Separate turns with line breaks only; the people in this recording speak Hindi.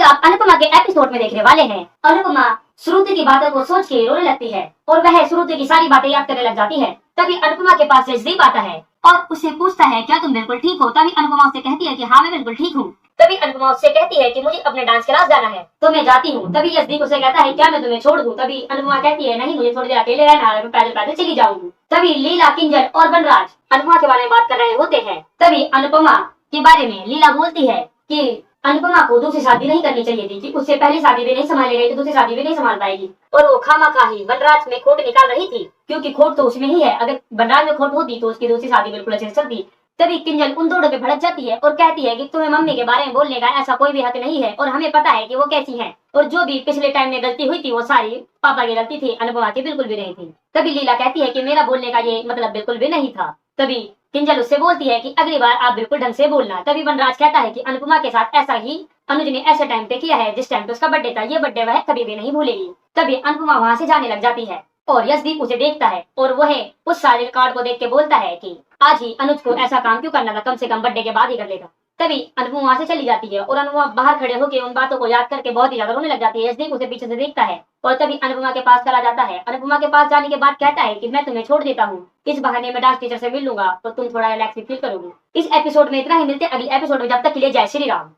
आज आप अनुपमा के एपिसोड में देखने वाले हैं। अनुपमा श्रुति की बातों को सोच के रोने लगती है और वह श्रुति की सारी बातें याद करने लग जाती है। तभी अनुपमा के पास जसदीप आता है और उससे पूछता है क्या तुम बिल्कुल ठीक हो। तभी अनुपमा उससे कहती है कि हाँ मैं बिल्कुल ठीक हूँ। तभी अनुपमा उससे कहती है कि मुझे अपने डांस क्लास जाना है तो मैं जाती हूँ। तभी जसदीप उसे कहता है क्या मैं तुम्हें छोड़ दूँ। तभी अनुपमा कहती है नहीं मुझे थोड़ी देर अकेले रहना है, मैं पैदल पैदल चली जाऊंगी। तभी लीला, किंजल और वनराज अनुपमा के बारे में बात कर रहे होते हैं। तभी अनुपमा के बारे में लीला बोलती है कि अनुपमा को दूसरी शादी नहीं करनी चाहिए थी कि उससे पहली शादी भी नहीं संभाली गई तो दूसरी शादी भी नहीं संभाल पाएगी। और वो खामा ही वनराज में खोट निकाल रही थी क्योंकि खोट तो उसमें ही है। अगर वनराज में खोट होती तो उसकी दूसरी शादी बिल्कुल अच्छे से चलती। तभी किंजल उन दोनों पे भड़क जाती है और कहती है कि तुम्हें मम्मी के बारे में बोलने का ऐसा कोई भी हक नहीं है और हमें पता है कि वो कैसी है और जो भी पिछले टाइम में गलती हुई थी वो सारी पापा की गलती थी, अनुपमा की बिल्कुल भी नहीं थी। तभी लीला कहती है कि मेरा बोलने का ये मतलब बिल्कुल भी नहीं था। तभी किंजल उससे बोलती है कि अगली बार आप बिल्कुल ढंग से बोलना। तभी वनराज कहता है कि अनुपमा के साथ ऐसा ही अनुज ने ऐसे टाइम पे किया है जिस टाइम पे उसका बर्थडे था, ये बर्थडे वह कभी भी नहीं भूलेगी। तभी अनुपमा वहाँ से जाने लग जाती है और यशदीप उसे देखता है और वह उस सारे कार्ड को देख के बोलता है कि आज ही अनुज को ऐसा काम क्यों करना था, कम से कम बर्थडे के बाद ही कर लेगा। तभी अनुपमा वहाँ से चली जाती है और अनुपमा बाहर खड़े होकर उन बातों को याद करके बहुत ही ज्यादा रोने लग जाती है। यशदीप उसे पीछे से देखता है और तभी अनुपमा के पास चला जाता है। अनुपमा के पास जाने के बाद कहता है कि मैं तुम्हें छोड़ देता हूँ, इस बहाने में डांस टीचर से मिल लूंगा तो तुम थोड़ा रिलैक्स फील करोगी। इस एपिसोड में इतना ही, मिलते अगले एपिसोड में, जब तक के लिए जय श्री राम।